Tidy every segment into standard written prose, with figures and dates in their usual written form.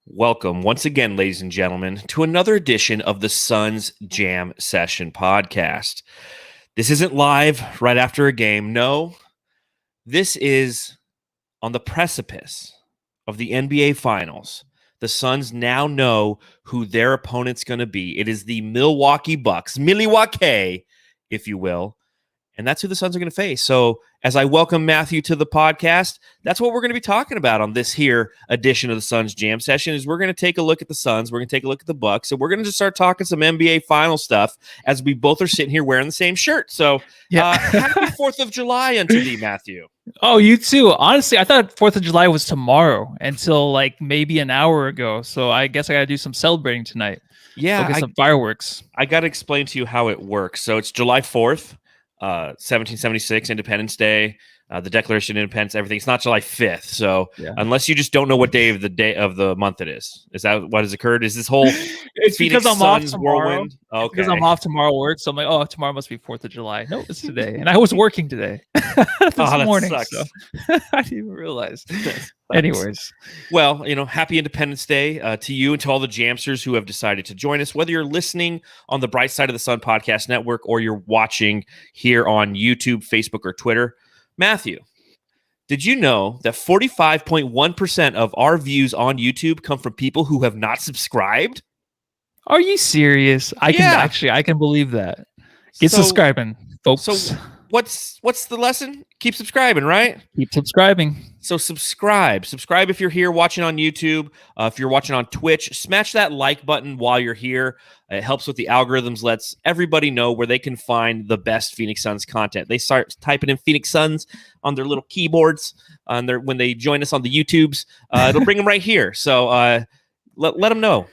Welcome once again, ladies and gentlemen, to another edition of the Suns Jam Session podcast. This isn't live right after a game. No, this is on the precipice of the NBA Finals. The Suns now know who their opponent's going to be. It is the Milwaukee Bucks, Milwaukee, if you will. And that's who the Suns are going to face. So as I welcome Matthew to the podcast, that's what we're going to be talking about on this here edition of the Suns Jam Session is we're going to take a look at the Suns. We're going to take a look at the Bucks. And we're going to just start talking some NBA final stuff as we both are sitting here wearing the same shirt. So happy 4th of July unto thee, Matthew. Oh, you too. Honestly, I thought 4th of July was tomorrow until like maybe an hour ago. So I guess I got to do some celebrating tonight. Yeah. Get some fireworks. I got to explain to you how it works. So it's July 4th. 1776 Independence Day, the Declaration of Independence, everything. It's not July 5th. So unless you just don't know what day of the month it is that what has occurred? Is this whole it's Phoenix because I'm Suns off tomorrow. whirlwind? Okay. Because I'm off tomorrow work, so I'm like, oh, tomorrow must be 4th of July. No, it's today, and I was working today this morning. Sucks. So I didn't even realize. Anyways, well, happy Independence Day to you and to all the Jamsters who have decided to join us, whether you're listening on the Bright Side of the Sun podcast network or you're watching here on YouTube, Facebook, or Twitter. Matthew, did you know that 45.1% of our views on YouTube come from people who have not subscribed? Are you serious? I can believe that. Get subscribing, folks. So what's the lesson? Keep subscribing, right? Keep subscribing. So subscribe if you're here watching on YouTube. If you're watching on Twitch, smash that like button while you're here. It helps with the algorithms, lets everybody know where they can find the best Phoenix Suns content. They start typing in Phoenix Suns on their little keyboards when they join us on the YouTubes. It'll bring them right here. So let them know.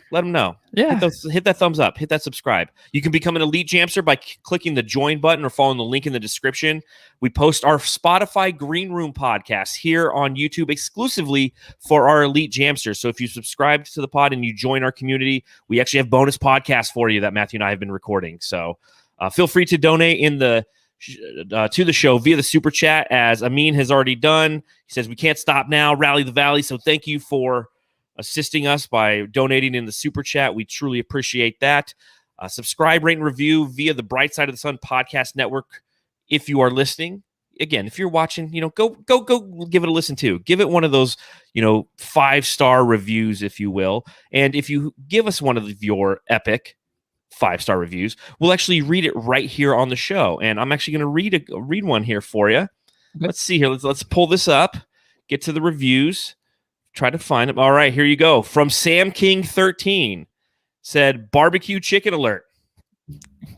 Yeah. Hit that thumbs up. Hit that subscribe. You can become an elite Jamster by clicking the join button or following the link in the description. We post our Spotify Green Room podcast here on YouTube exclusively for our elite Jamsters. So if you subscribe to the pod and you join our community, we actually have bonus podcasts for you that Matthew and I have been recording. So feel free to donate to the show via the super chat, as Amin has already done. He says we can't stop now. Rally the Valley. So thank you for assisting us by donating in the super chat. We truly appreciate that. Subscribe, rate, and review via the Bright Side of the Sun podcast network. If you are listening, again, if you're watching, go give it a listen too. Give it one of those, 5-star reviews, if you will. And if you give us one of your epic 5-star reviews, we'll actually read it right here on the show. And I'm actually going to read one here for you. Let's see here. Let's pull this up. Get to the reviews. Try to find them. All right, here you go. From Sam King 13 said barbecue chicken alert.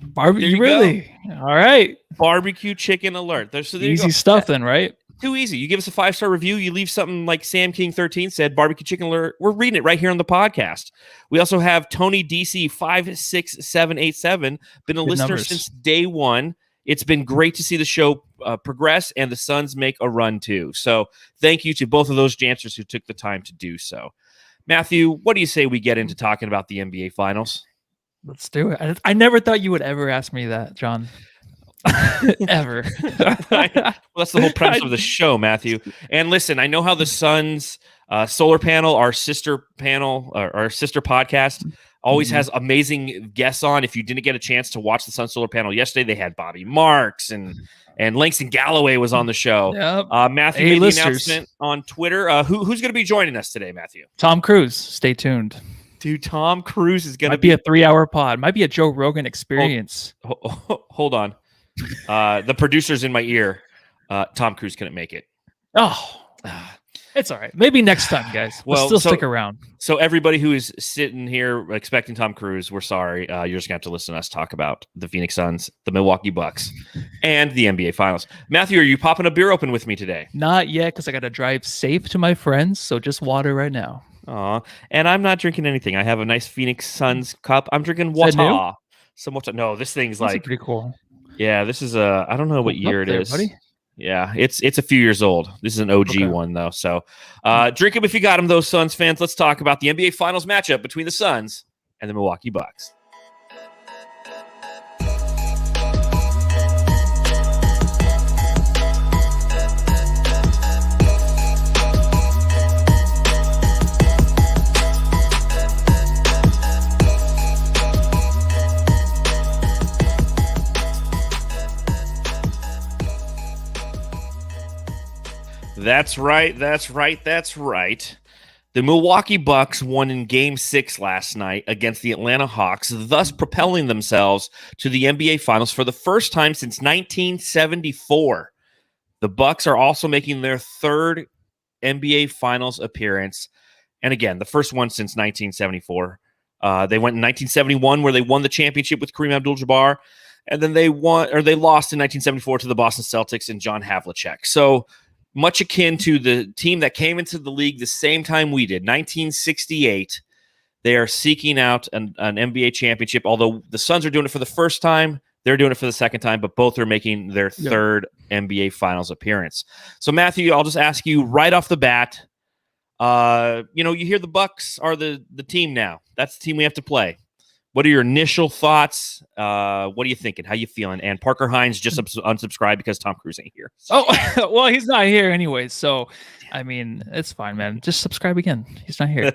Barbecue, really? Go. All right. Barbecue chicken alert. There easy stuff then, right? Too easy. You give us a 5-star review, you leave something like Sam King 13 said barbecue chicken alert. We're reading it right here on the podcast. We also have Tony DC 56787, been a listener since day one. It's been great to see the show progress and the Suns make a run too. So thank you to both of those Jamsters who took the time to do so. Matthew, what do you say we get into talking about the NBA Finals? Let's do it. I never thought you would ever ask me that, John. Ever. Well, that's the whole premise of the show, Matthew. And listen, I know how the Suns solar panel, our sister podcast, always has amazing guests on. If you didn't get a chance to watch the Sun Solar Panel yesterday, they had Bobby Marks and Langston Galloway was on the show. Yep. Matthew made the announcement on Twitter. Who's going to be joining us today, Matthew? Tom Cruise. Stay tuned. Dude, Tom Cruise is going to be a 3-hour pod. Might be a Joe Rogan experience. Hold on. The producer's in my ear. Tom Cruise couldn't make it. Oh, it's all right. Maybe next time, guys. We'll stick around. So everybody who is sitting here expecting Tom Cruise, we're sorry. You're just going to have to listen to us talk about the Phoenix Suns, the Milwaukee Bucks, and the NBA Finals. Matthew, are you popping a beer open with me today? Not yet, because I got to drive safe to my friends. So just water right now. Aw, and I'm not drinking anything. I have a nice Phoenix Suns cup. I'm drinking water. No, this thing's like pretty cool. Yeah, this is I don't know what year it is. Buddy. Yeah, it's a few years old. This is an OG one, though. So drink them if you got them, those Suns fans. Let's talk about the NBA Finals matchup between the Suns and the Milwaukee Bucks. That's right. That's right. That's right. The Milwaukee Bucks won in Game 6 last night against the Atlanta Hawks, thus propelling themselves to the NBA Finals for the first time since 1974. The Bucks are also making their third NBA Finals appearance, and again, the first one since 1974. They went in 1971, where they won the championship with Kareem Abdul-Jabbar, and then they lost in 1974 to the Boston Celtics and John Havlicek. So much akin to the team that came into the league the same time we did, 1968. They are seeking out an NBA championship. Although the Suns are doing it for the first time, they're doing it for the second time, but both are making their third NBA Finals appearance. So, Matthew, I'll just ask you right off the bat. You hear the Bucks are the team now. That's the team we have to play. What are your initial thoughts? What are you thinking? How you feeling? And Parker Hines just unsubscribed because Tom Cruise ain't here. Oh, well, he's not here anyway. So, I mean, it's fine, man. Just subscribe again. He's not here.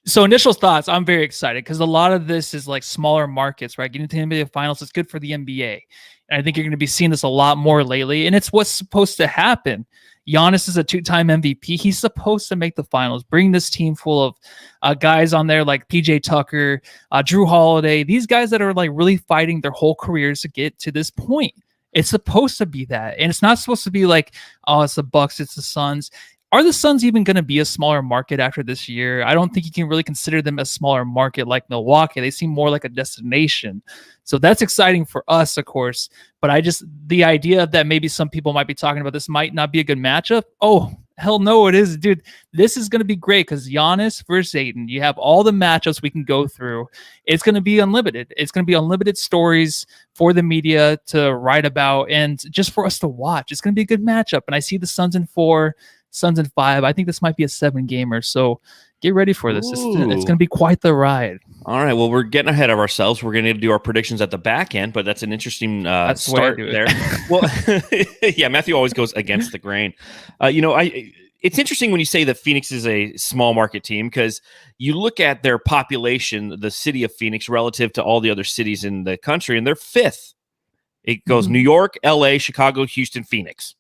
So initial thoughts, I'm very excited because a lot of this is like smaller markets, right? Getting to the NBA Finals is good for the NBA. And I think you're going to be seeing this a lot more lately. And it's what's supposed to happen. Giannis is a 2-time MVP. He's supposed to make the finals, bring this team full of guys on there like PJ Tucker, Drew Holiday, these guys that are like really fighting their whole careers to get to this point. It's supposed to be that. And it's not supposed to be like, oh, it's the Bucks, it's the Suns. Are the Suns even going to be a smaller market after this year? I don't think you can really consider them a smaller market like Milwaukee. They seem more like a destination. So that's exciting for us, of course. But the idea that maybe some people might be talking about this might not be a good matchup. Oh, hell no, it is, dude. This is going to be great because Giannis versus Ayton. You have all the matchups we can go through. It's going to be unlimited. It's going to be unlimited stories for the media to write about and just for us to watch. It's going to be a good matchup. And I see the Suns in 4. Suns in 5. I think this might be a 7-gamer, so get ready for this. It's going to be quite the ride. All right, well, we're getting ahead of ourselves. We're going to do our predictions at the back end, but that's an interesting start there. Well, yeah, Matthew always goes against the grain. It's interesting when you say that Phoenix is a small market team because you look at their population, the city of Phoenix, relative to all the other cities in the country, and they're 5th. It goes New York, LA, Chicago, Houston, Phoenix.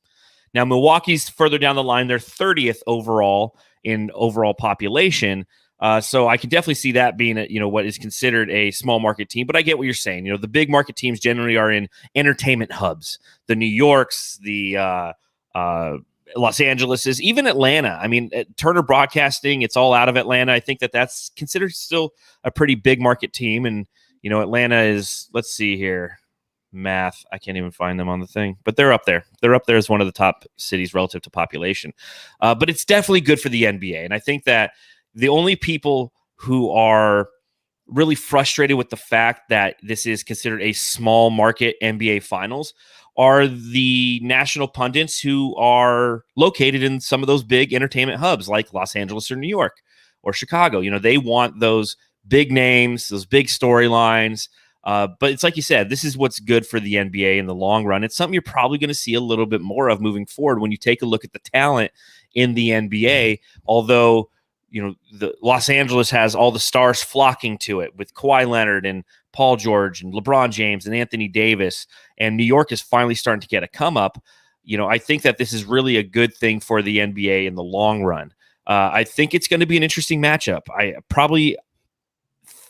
Now, Milwaukee's further down the line. They're 30th overall in overall population. So I can definitely see that being what is considered a small market team. But I get what you're saying. The big market teams generally are in entertainment hubs. The New Yorks, the Los Angeleses, even Atlanta. I mean, Turner Broadcasting, it's all out of Atlanta. I think that's considered still a pretty big market team. And, Atlanta is, let's see here. Math. I can't even find them on the thing, but they're up there. They're up there as one of the top cities relative to population. But it's definitely good for the NBA. And I think that the only people who are really frustrated with the fact that this is considered a small market NBA Finals are the national pundits who are located in some of those big entertainment hubs like Los Angeles or New York or Chicago. They want those big names, those big storylines. But it's like you said, this is what's good for the NBA in the long run. It's something you're probably going to see a little bit more of moving forward when you take a look at the talent in the NBA. Although, the Los Angeles has all the stars flocking to it with Kawhi Leonard and Paul George and LeBron James and Anthony Davis, and New York is finally starting to get a come up. I think that this is really a good thing for the NBA in the long run. I think it's going to be an interesting matchup. I probably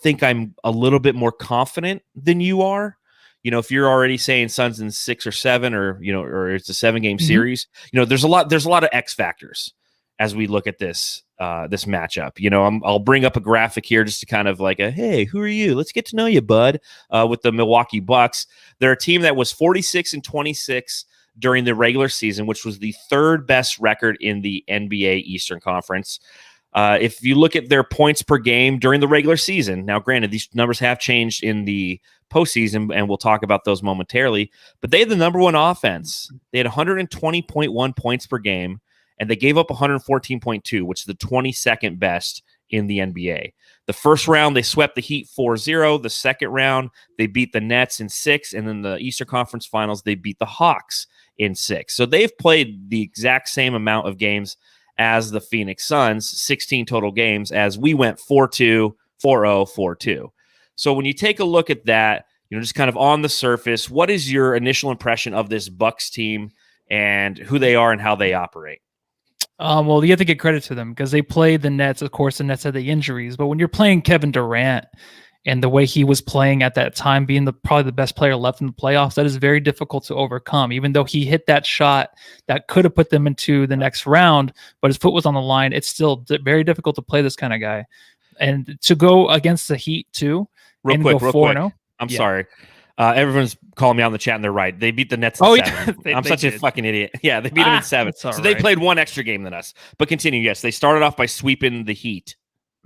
think I'm a little bit more confident than you are. If you're already saying Suns in 6 or 7, or it's a 7-game series, there's a lot of X factors as we look at this matchup. I'll bring up a graphic here just to kind of like hey, who are you? Let's get to know you, bud. With the Milwaukee Bucks, they're a team that was 46-26 during the regular season, which was the 3rd best record in the NBA Eastern Conference. If you look at their points per game during the regular season, now granted, these numbers have changed in the postseason, and we'll talk about those momentarily, but they had the number 1 offense. They had 120.1 points per game, and they gave up 114.2, which is the 22nd best in the NBA. The first round, they swept the Heat 4-0. The second round, they beat the Nets in 6, and then the Eastern Conference Finals, they beat the Hawks in 6. So they've played the exact same amount of games as the Phoenix Suns, 16 total games, as we went 4-2, 4-0, 4-2. So when you take a look at that, just kind of on the surface, what is your initial impression of this Bucks team and who they are and how they operate? Well, you have to get credit to them because they played the Nets. Of course, the Nets had the injuries, but when you're playing Kevin Durant and the way he was playing at that time, being probably the best player left in the playoffs, that is very difficult to overcome. Even though he hit that shot that could have put them into the next round, but his foot was on the line, it's still very difficult to play this kind of guy. And to go against the Heat too, Real and quick, go real 4 quick. 0. I'm sorry. Everyone's calling me out in the chat, and they're right. They beat the Nets in 7. Yeah, I'm such a fucking idiot. Yeah, they beat them in 7. So they played one extra game than us. But continue. Yes, they started off by sweeping the Heat.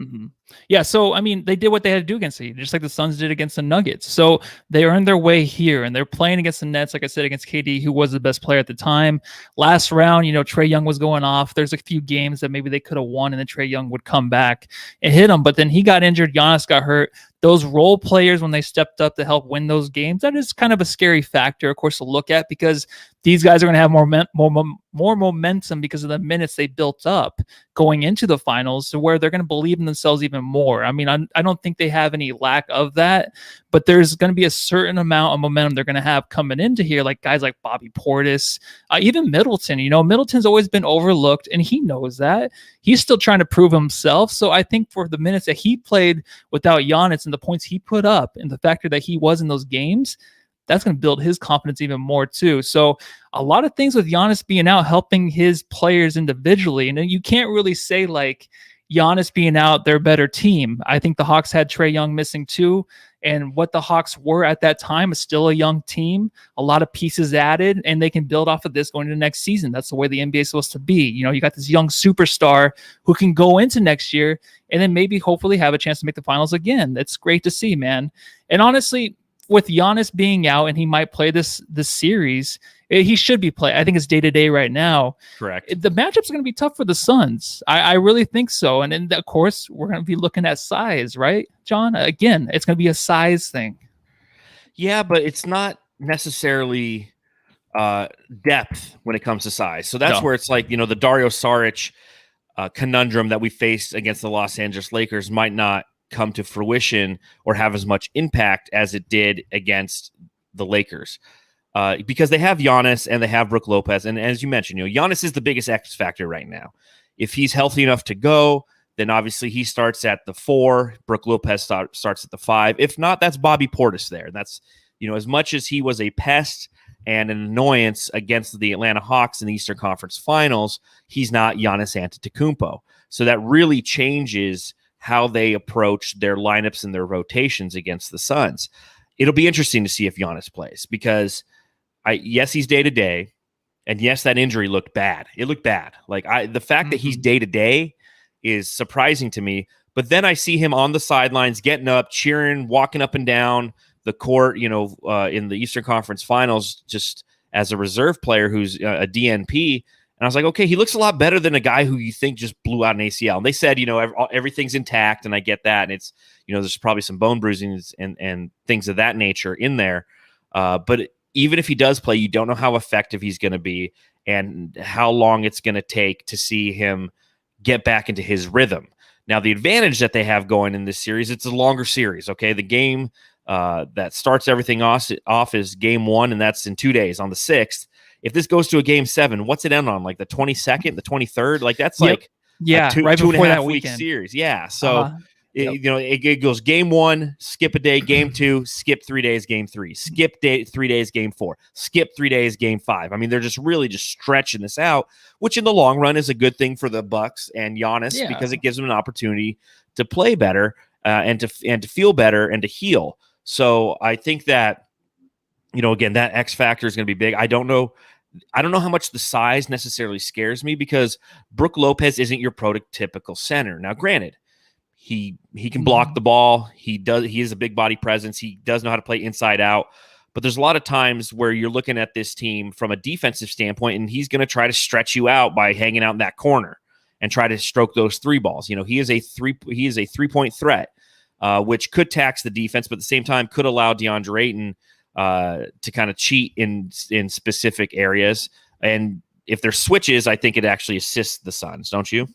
Mm-hmm. Yeah, so I mean, they did what they had to do against the Heat, just like the Suns did against the Nuggets. So they earned their way here, and they're playing against the Nets, like I said, against KD, who was the best player at the time. Last round, Trae Young was going off. There's a few games that maybe they could have won, and then Trae Young would come back and hit them. But then he got injured. Giannis got hurt. Those role players, when they stepped up to help win those games, that is kind of a scary factor, of course, to look at because these guys are going to have more momentum because of the minutes they built up going into the finals, to where they're going to believe in themselves even more. I mean, I don't think they have any lack of that, but there's going to be a certain amount of momentum they're going to have coming into here, like guys like Bobby Portis, even Middleton. Middleton's always been overlooked, and he knows that. He's still trying to prove himself. So I think for the minutes that he played without Giannis and the points he put up and the factor that he was in those games, that's going to build his confidence even more too. So a lot of things with Giannis being out helping his players individually. And you can't really say like Giannis being out, they're a better team. I think the Hawks had Trae Young missing too. And what the Hawks were at that time is still a young team, a lot of pieces added, and they can build off of this going into next season. That's the way the NBA is supposed to be. You got this young superstar who can go into next year and then maybe hopefully have a chance to make the finals again. That's great to see, man. And honestly, with Giannis being out and he might play this series, he should be playing. I think it's day-to-day right now. Correct. The matchups are going to be tough for the Suns. I really think so. And then, of course, we're going to be looking at size, right, John? Again, it's going to be a size thing. Yeah, but it's not necessarily depth when it comes to size. So that's where it's like, the Dario Saric conundrum that we faced against the Los Angeles Lakers might not come to fruition or have as much impact as it did against the Lakers. Because they have Giannis and they have Brook Lopez. And as you mentioned, Giannis is the biggest X factor right now. If he's healthy enough to go, then obviously he starts at the 4. Brook Lopez starts at the 5. If not, that's Bobby Portis there. That's, as much as he was a pest and an annoyance against the Atlanta Hawks in the Eastern Conference Finals, he's not Giannis Antetokounmpo. So that really changes how they approach their lineups and their rotations against the Suns. It'll be interesting to see if Giannis plays because yes, he's day-to-day, and yes, that injury looked bad. It looked bad. Like the fact that he's day-to-day is surprising to me, but then I see him on the sidelines getting up, cheering, walking up and down the court, in the Eastern Conference Finals, just as a reserve player who's a DNP. And I was like, okay, he looks a lot better than a guy who you think just blew out an ACL. And they said, everything's intact, and I get that. And it's, there's probably some bone bruisings and things of that nature in there. But even if he does play, you don't know how effective he's going to be and how long it's going to take to see him get back into his rhythm. Now, the advantage that they have going in this series, it's a longer series, okay? The game that starts everything off is game 1, and that's in 2 days on the 6th. If this goes to a game 7, what's it end on? Like the 22nd, the 23rd? Like that's like right 2.5 that week weekend series. Yeah. So it goes game 1, skip a day, game 2, skip 3 days, game 3, skip 3 days, game 4, skip 3 days, game 5. I mean, they're just really just stretching this out, which in the long run is a good thing for the Bucks and Giannis because it gives them an opportunity to play better and to feel better and to heal. So I think that, again, that X factor is going to be big. I don't know how much the size necessarily scares me because Brook Lopez isn't your prototypical center. Now, granted, he can block the ball. He is a big body presence. He does know how to play inside out. But there's a lot of times where you're looking at this team from a defensive standpoint, and he's going to try to stretch you out by hanging out in that corner and try to stroke those 3 balls. He is a 3-point threat, which could tax the defense, but at the same time could allow DeAndre Ayton to kind of cheat in specific areas. And if there's switches, I think it actually assists the Suns, don't you?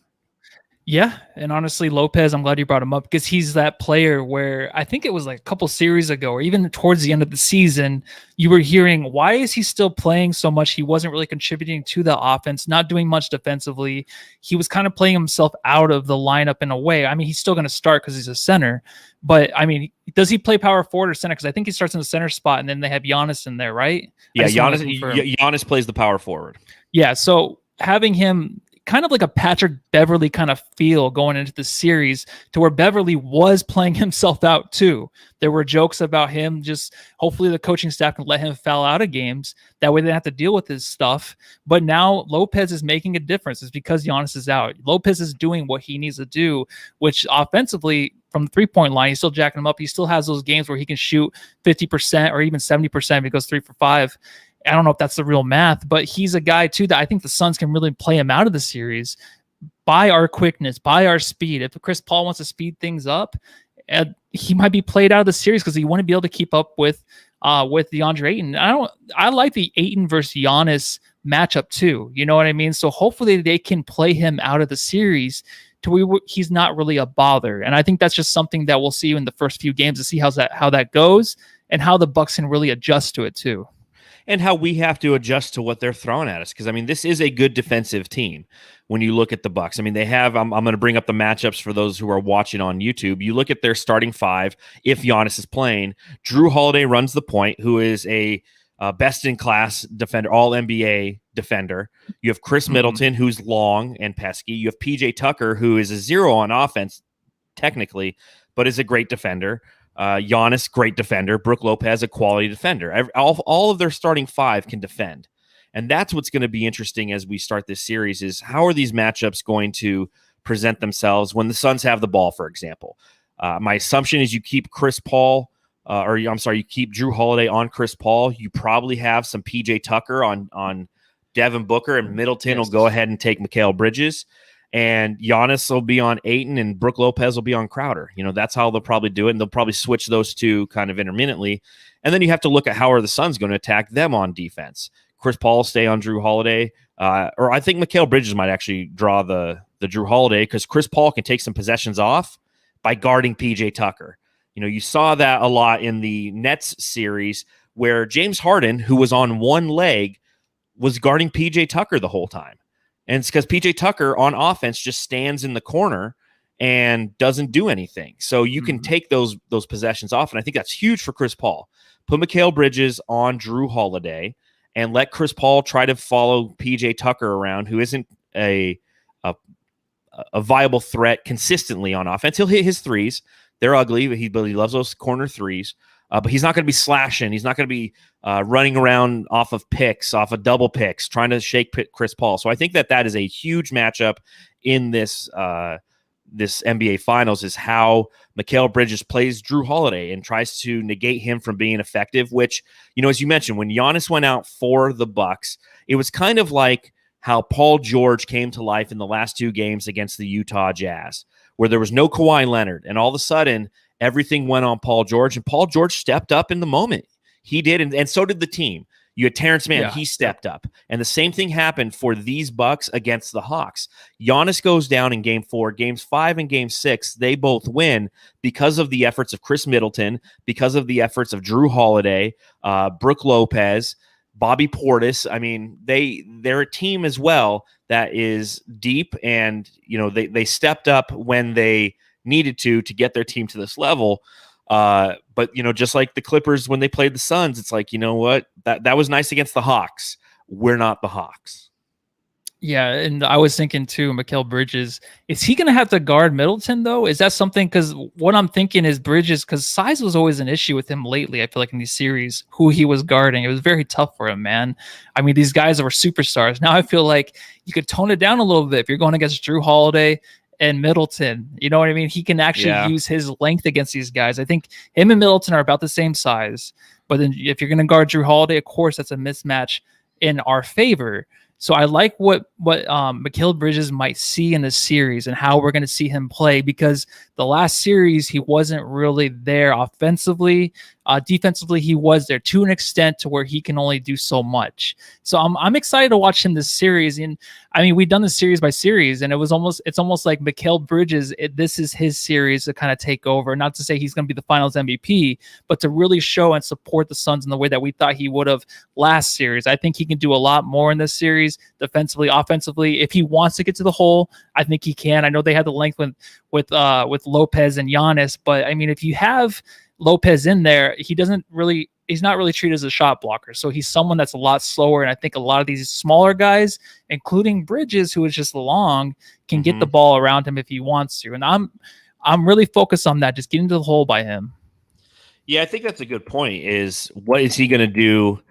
Yeah, and honestly, Lopez, I'm glad you brought him up because he's that player where I think it was like a couple series ago, or even towards the end of the season, you were hearing, why is he still playing so much? He wasn't really contributing to the offense, not doing much defensively. He was kind of playing himself out of the lineup in a way. I mean, he's still going to start because he's a center, but I mean, does he play power forward or center? Because I think he starts in the center spot, and then they have Giannis in there, right? Yeah, Giannis plays the power forward. Yeah, so having him kind of like a Patrick Beverley kind of feel going into the series, to where Beverley was playing himself out too. There were jokes about him. Just hopefully the coaching staff can let him foul out of games. That way they don't have to deal with his stuff. But now Lopez is making a difference. It's because Giannis is out. Lopez is doing what he needs to do, which offensively from the 3-point line, he's still jacking him up. He still has those games where he can shoot 50% or even 70% because 3 for 5. I don't know if that's the real math, but he's a guy too that I think the Suns can really play him out of the series by our quickness, by our speed. If Chris Paul wants to speed things up, he might be played out of the series because he wouldn't be able to keep up with DeAndre Ayton. I like the Ayton versus Giannis matchup too. You know what I mean? So hopefully they can play him out of the series to where he's not really a bother. And I think that's just something that we'll see in the first few games to see how that goes and how the Bucks can really adjust to it too. And how we have to adjust to what they're throwing at us. Because, I mean, this is a good defensive team when you look at the Bucks. I mean, they have, I'm going to bring up the matchups for those who are watching on YouTube. You look at their starting five, if Giannis is playing. Drew Holiday runs the point, who is a best-in-class defender, all-NBA defender. You have Chris Middleton, who's long and pesky. You have P.J. Tucker, who is a 0 on offense, technically, but is a great defender. Giannis, great defender. Brook Lopez, a quality defender. All of their starting five can defend. And that's what's going to be interesting as we start this series is how are these matchups going to present themselves when the Suns have the ball, for example. My assumption is you keep you keep Drew Holiday on Chris Paul. You probably have some PJ Tucker on Devin Booker, and Middleton will go ahead and take Mikal Bridges. And Giannis will be on Ayton and Brook Lopez will be on Crowder. You know, that's how they'll probably do it. And they'll probably switch those two kind of intermittently. And then you have to look at how are the Suns going to attack them on defense. Chris Paul will stay on Drew Holiday. Or I think Mikal Bridges might actually draw the Drew Holiday because Chris Paul can take some possessions off by guarding PJ Tucker. You know, you saw that a lot in the Nets series where James Harden, who was on one leg, was guarding PJ Tucker the whole time. And it's because PJ Tucker on offense just stands in the corner and doesn't do anything. So you can take those possessions off. And I think that's huge for Chris Paul. Put Mikal Bridges on Drew Holiday and let Chris Paul try to follow PJ Tucker around, who isn't a viable threat consistently on offense. He'll hit his threes. They're ugly, but he loves those corner threes. But he's not going to be slashing. He's not going to be running around off of picks, off of double picks, trying to shake Chris Paul. So I think that is a huge matchup in this NBA Finals is how Mikal Bridges plays Drew Holiday and tries to negate him from being effective, which, you know, as you mentioned, when Giannis went out for the Bucks, it was kind of like how Paul George came to life in the last two games against the Utah Jazz, where there was no Kawhi Leonard, and all of a sudden everything went on Paul George, and Paul George stepped up in the moment. He did, and so did the team. You had Terrence Mann, he stepped up. And the same thing happened for these Bucks against the Hawks. Giannis goes down in Game 4. Games 5 and Game 6, they both win because of the efforts of Chris Middleton, because of the efforts of Drew Holiday, Brook Lopez, Bobby Portis. I mean, they're a team as well that is deep, and you know they stepped up when they needed to get their team to this level. But you know, just like the Clippers when they played the Suns, it's like, you know what, that was nice against the Hawks. We're not the Hawks. Yeah, and I was thinking too, Mikal Bridges, is he going to have to guard Middleton though? Is that something? Because what I'm thinking is Bridges, because size was always an issue with him lately. I feel like in these series, who he was guarding, it was very tough for him, man. I mean, these guys were superstars. Now I feel like you could tone it down a little bit if you're going against Drew Holiday and Middleton. You know what I mean? He can actually use his length against these guys. I think him and Middleton are about the same size. But then if you're going to guard Drew Holiday, of course, that's a mismatch in our favor. So I like what Mikal Bridges might see in this series and how we're going to see him play, because the last series he wasn't really there offensively. Defensively, he was there to an extent to where he can only do so much. So I'm excited to watch him this series. And I mean, we've done this series by series, and it's almost like Mikal Bridges. This is his series to kind of take over. Not to say he's going to be the Finals MVP, but to really show and support the Suns in the way that we thought he would have last series. I think he can do a lot more in this series, defensively, offensively. If he wants to get to the hole, I think he can. I know they had the length with Lopez and Giannis, but I mean, if you have Lopez in there, he's not really treated as a shot blocker. So he's someone that's a lot slower. And I think a lot of these smaller guys, including Bridges, who is just long, can get the ball around him if he wants to. And I'm really focused on that, just getting to the hole by him. Yeah, I think that's a good point, is what is he going to do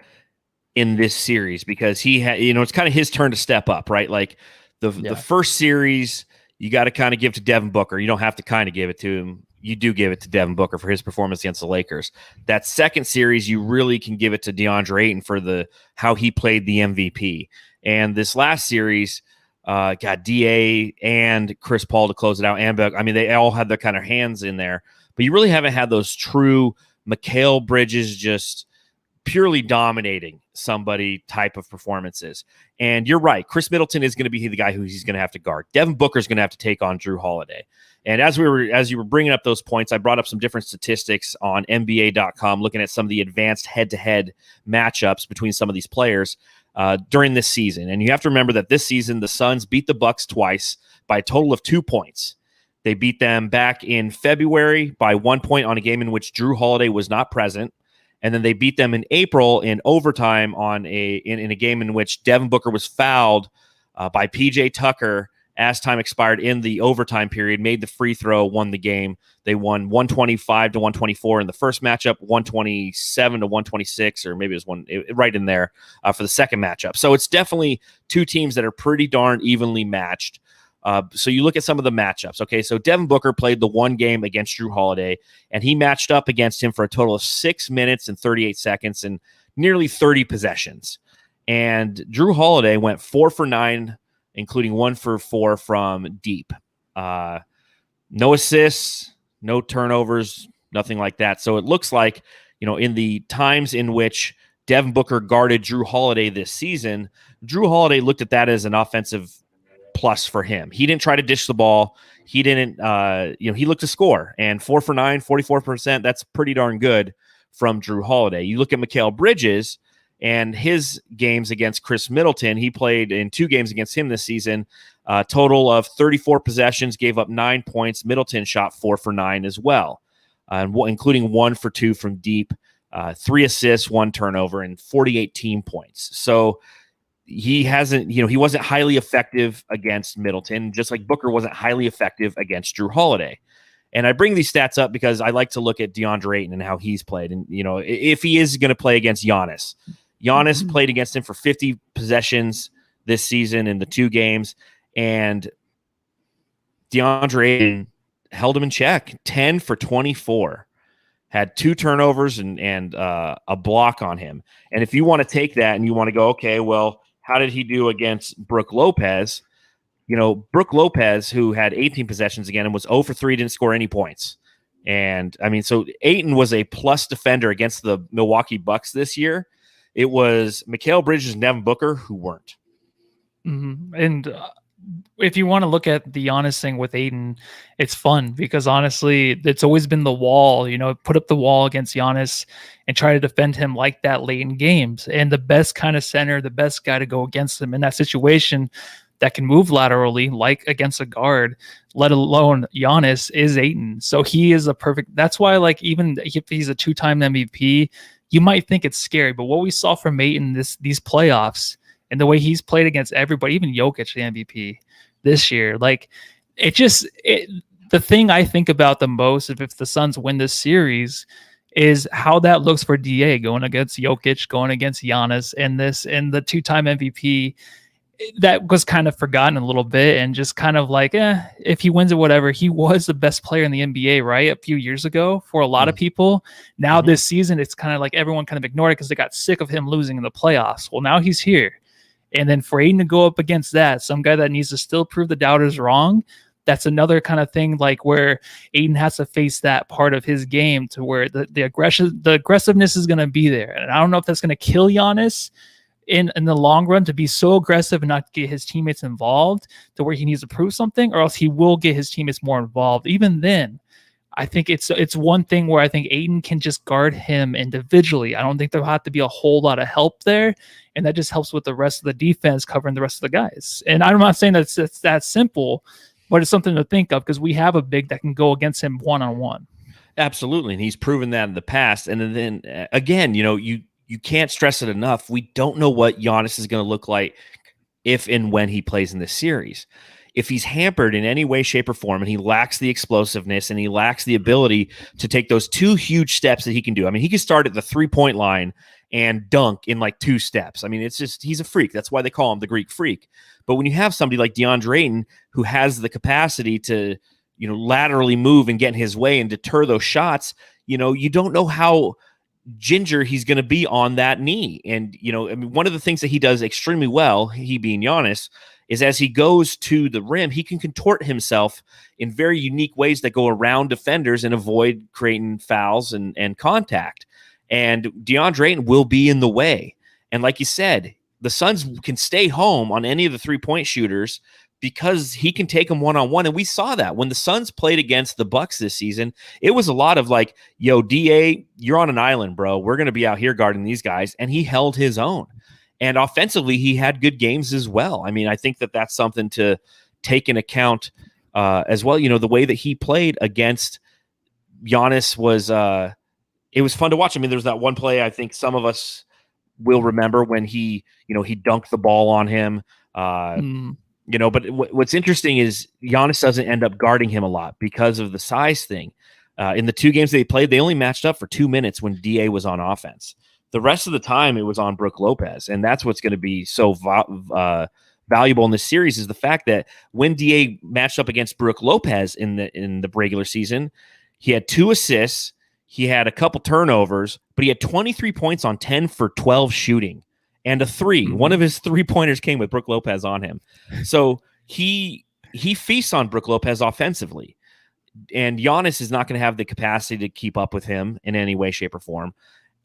in this series? Because it's kind of his turn to step up, right? Like the first series, you got to kind of give to Devin Booker. You don't have to kind of give it to him. You do give it to Devin Booker for his performance against the Lakers. That second series, you really can give it to DeAndre Ayton for how he played the MVP. And this last series, got DA and Chris Paul to close it out. And I mean, they all had their kind of hands in there, but you really haven't had those true Mikal Bridges just purely dominating somebody type of performances. And you're right. Chris Middleton is going to be the guy who he's going to have to guard. Devin Booker is going to have to take on Drew Holiday. And as you were bringing up those points, I brought up some different statistics on NBA.com, looking at some of the advanced head-to-head matchups between some of these players during this season. And you have to remember that this season, the Suns beat the Bucks twice by a total of 2 points. They beat them back in February by 1 point on a game in which Drew Holiday was not present. And then they beat them in April in overtime in a game in which Devin Booker was fouled by PJ Tucker as time expired in the overtime period, made the free throw, won the game. They won 125-124 in the first matchup, 127-126, or maybe it was right in there for the second matchup. So it's definitely two teams that are pretty darn evenly matched. So you look at some of the matchups. Okay, so Devin Booker played the one game against Drew Holiday, and he matched up against him for a total of 6 minutes and 38 seconds and nearly 30 possessions. And Drew Holiday went 4 for 9, including 1 for 4 from deep. No assists, no turnovers, nothing like that. So it looks like, in the times in which Devin Booker guarded Drew Holiday this season, Drew Holiday looked at that as an offensive plus for him. He didn't try to dish the ball. He didn't, he looked to score. And 4 for 9, 44%, that's pretty darn good from Drew Holiday. You look at Mikal Bridges and his games against Chris Middleton. He played in 2 games against him this season, a total of 34 possessions, gave up 9 points. Middleton shot 4 for 9 as well, including 1 for 2 from deep, 3 assists, 1 turnover, and 48 team points. So he wasn't highly effective against Middleton, just like Booker wasn't highly effective against Drew Holiday. And I bring these stats up because I like to look at DeAndre Ayton and how he's played. And, if he is going to play against Giannis played against him for 50 possessions this season in the 2 games. And DeAndre Ayton held him in check, 10 for 24, had 2 turnovers and a block on him. And if you want to take that and you want to go, okay, well, how did he do against Brook Lopez? Brook Lopez, who had 18 possessions again and was 0 for 3, didn't score any points. And I mean, so Ayton was a plus defender against the Milwaukee Bucks this year. It was Mikal Bridges and Devin Booker who weren't. Mm-hmm. And if you want to look at the Giannis thing with Ayton, it's fun because honestly, it's always been the wall, put up the wall against Giannis and try to defend him like that late in games. And the best kind of center, the best guy to go against him in that situation that can move laterally, like against a guard, let alone Giannis, is Ayton. So he is that's why, like, even if he's a 2-time MVP, you might think it's scary, but what we saw from Ayton these playoffs and the way he's played against everybody, even Jokic, the MVP this year, like the thing I think about the most if the Suns win this series is how that looks for DA going against Jokic, going against Giannis, and the 2-time MVP. That was kind of forgotten a little bit and just kind of like, if he wins it, whatever. He was the best player in the NBA, right? A few years ago for a lot of people. Now this season, it's kind of like everyone kind of ignored it because they got sick of him losing in the playoffs. Well, now he's here. And then for Ayton to go up against that, some guy that needs to still prove the doubters wrong, that's another kind of thing like where Ayton has to face that part of his game to where the aggressiveness is going to be there. And I don't know if that's going to kill Giannis in the long run to be so aggressive and not get his teammates involved to where he needs to prove something, or else he will get his teammates more involved. Even then, I think it's one thing where I think Ayton can just guard him individually. I don't think there'll have to be a whole lot of help there, and that just helps with the rest of the defense covering the rest of the guys. And I'm not saying that it's that simple, but it's something to think of because we have a big that can go against him one-on-one. Absolutely, and he's proven that in the past. And then again, you can't stress it enough. We don't know what Giannis is going to look like if and when he plays in this series. If he's hampered in any way, shape, or form, and he lacks the explosiveness and he lacks the ability to take those 2 huge steps that he can do. I mean, he can start at the 3-point line and dunk in like 2 steps. I mean, it's just, he's a freak. That's why they call him the Greek freak. But when you have somebody like DeAndre Ayton who has the capacity to, laterally move and get in his way and deter those shots, you don't know how ginger he's going to be on that knee. And, I mean, one of the things that he does extremely well, he being Giannis, is as he goes to the rim, he can contort himself in very unique ways that go around defenders and avoid creating fouls and contact. And DeAndre Ayton will be in the way. And like you said, the Suns can stay home on any of the 3-point shooters because he can take them one-on-one. And we saw that when the Suns played against the Bucks this season. It was a lot of like, yo, DA, you're on an island, bro. We're going to be out here guarding these guys. And he held his own. And offensively, he had good games as well. I mean, I think that that's something to take in account as well. The way that he played against Giannis was it was fun to watch. I mean, there's that one play I think some of us will remember when he dunked the ball on him. But what's interesting is Giannis doesn't end up guarding him a lot because of the size thing. In the 2 games they played, they only matched up for 2 minutes when DA was on offense. The rest of the time, it was on Brook Lopez, and that's what's going to be so valuable in this series is the fact that when DA matched up against Brook Lopez in the regular season, he had 2 assists, he had a couple turnovers, but he had 23 points on 10 for 12 shooting and a 3. One of his 3-pointers came with Brook Lopez on him. So he feasts on Brook Lopez offensively, and Giannis is not going to have the capacity to keep up with him in any way, shape, or form.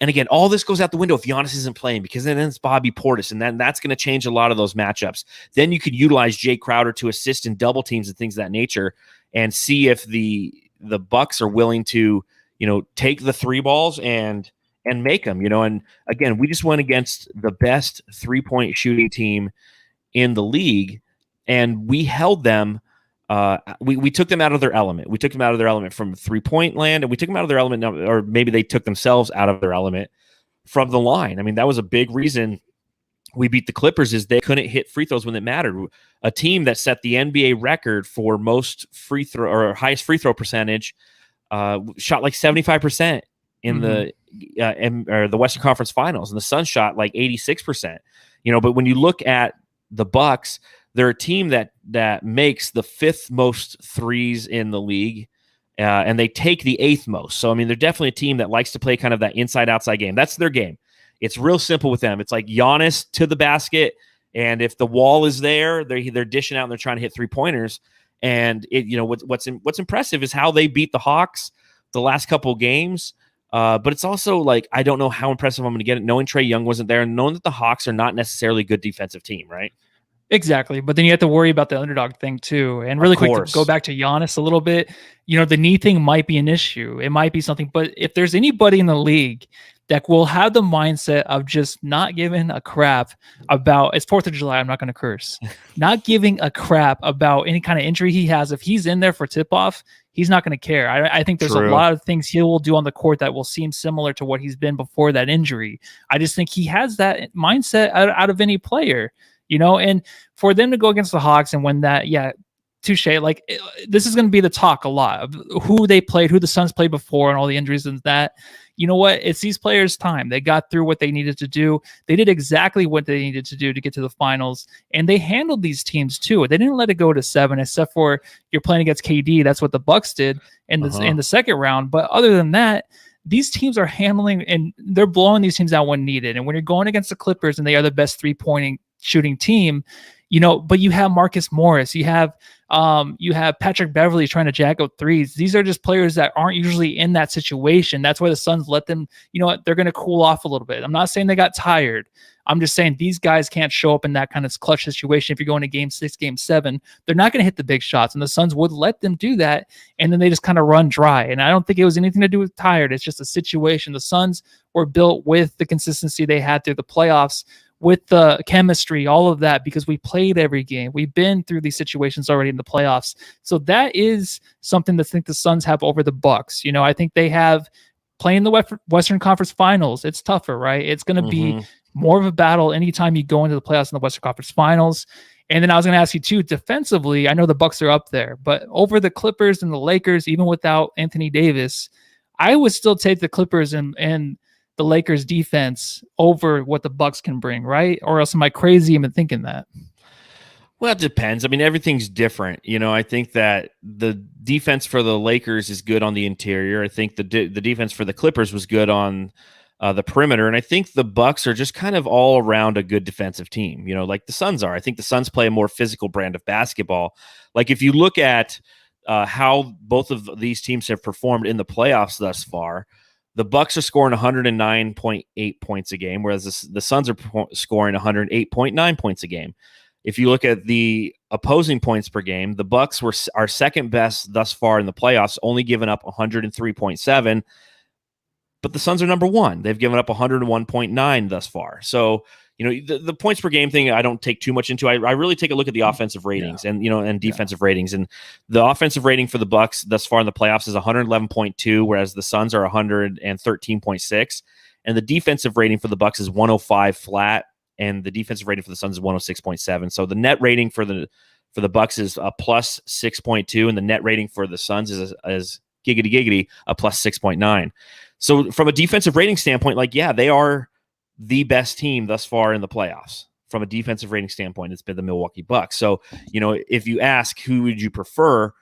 And again, all this goes out the window if Giannis isn't playing, because then it's Bobby Portis, and then that's going to change a lot of those matchups. Then you could utilize Jay Crowder to assist in double teams and things of that nature, and see if the Bucks are willing to, take the 3 balls and make them. And again, we just went against the best 3-point shooting team in the league, and we held them. We took them out of their element. We took them out of their element from 3-point land, and we took them out of their element, or maybe they took themselves out of their element from the line. I mean, that was a big reason we beat the Clippers is they couldn't hit free throws when it mattered. A team that set the NBA record for most free throw or highest free throw percentage shot like 75% in the Western Conference Finals, and the Suns shot like 86%. But when you look at the Bucks, they're a team that makes the 5th most threes in the league, and they take the 8th most. So, I mean, they're definitely a team that likes to play kind of that inside-outside game. That's their game. It's real simple with them. It's like Giannis to the basket, and if the wall is there, they're dishing out and they're trying to hit 3-pointers. And what's impressive is how they beat the Hawks the last couple of games. But it's also like, I don't know how impressive I'm going to get it knowing Trae Young wasn't there and knowing that the Hawks are not necessarily a good defensive team, right? Exactly. But then you have to worry about the underdog thing too. And really quick to go back to Giannis a little bit, the knee thing might be an issue. It might be something, but if there's anybody in the league that will have the mindset of just not giving a crap about, it's 4th of July, I'm not going to curse, not giving a crap about any kind of injury he has. If he's in there for tip-off, he's not going to care. I think there's a lot of things he will do on the court that will seem similar to what he's been before that injury. I just think he has that mindset out of any player. And for them to go against the Hawks and win that, touche. Like, this is going to be the talk a lot of who they played, who the Suns played before, and all the injuries and that. You know what? It's these players' time. They got through what they needed to do. They did exactly what they needed to do to get to the finals, and they handled these teams too. They didn't let it go to 7, except for you're playing against KD. That's what the Bucks did in the second round. But other than that, these teams are handling and they're blowing these teams out when needed. And when you're going against the Clippers and they are the best 3-point shooting team, but you have Marcus Morris, you have Patrick Beverly trying to jack up threes. These are just players that aren't usually in that situation. That's why the Suns let them, they're going to cool off a little bit. I'm not saying they got tired. I'm just saying these guys can't show up in that kind of clutch situation. If you're going to game 6, game 7, they're not going to hit the big shots, and the Suns would let them do that, and then they just kind of run dry. And I don't think it was anything to do with tired. It's just a situation. The Suns were built with the consistency they had through the playoffs, with the chemistry, all of that, because we played every game. We've been through these situations already in the playoffs. So that is something that I think the Suns have over the Bucks. I think they have playing the Western Conference Finals. It's tougher, right? It's going to be more of a battle anytime you go into the playoffs in the Western Conference Finals. And then I was going to ask you too, defensively, I know the Bucks are up there, but over the Clippers and the Lakers, even without Anthony Davis, I would still take the Clippers and the Lakers defense over what the Bucks can bring, right? Or else am I crazy in thinking that? Well, it depends. I mean, everything's different. I think that the defense for the Lakers is good on the interior. I think the defense for the Clippers was good on the perimeter. And I think the Bucks are just kind of all around a good defensive team, like the Suns are. I think the Suns play a more physical brand of basketball. Like if you look at how both of these teams have performed in the playoffs thus far, the Bucks are scoring 109.8 points a game, whereas the Suns are scoring 108.9 points a game. If you look at the opposing points per game, the Bucks are second best thus far in the playoffs, only giving up 103.7. But the Suns are number one. They've given up 101.9 thus far. So, the points per game thing, I don't take too much into. I really take a look at the offensive ratings and defensive ratings. And the offensive rating for the Bucks thus far in the playoffs is 111.2, whereas the Suns are 113.6. And the defensive rating for the Bucks is 105 flat, and the defensive rating for the Suns is 106.7. So the net rating for the Bucks is a plus 6.2, and the net rating for the Suns is giggity a plus 6.9. So from a defensive rating standpoint, they are the best team thus far in the playoffs. From a defensive rating standpoint, it's been the Milwaukee Bucks. So, if you ask who would you prefer,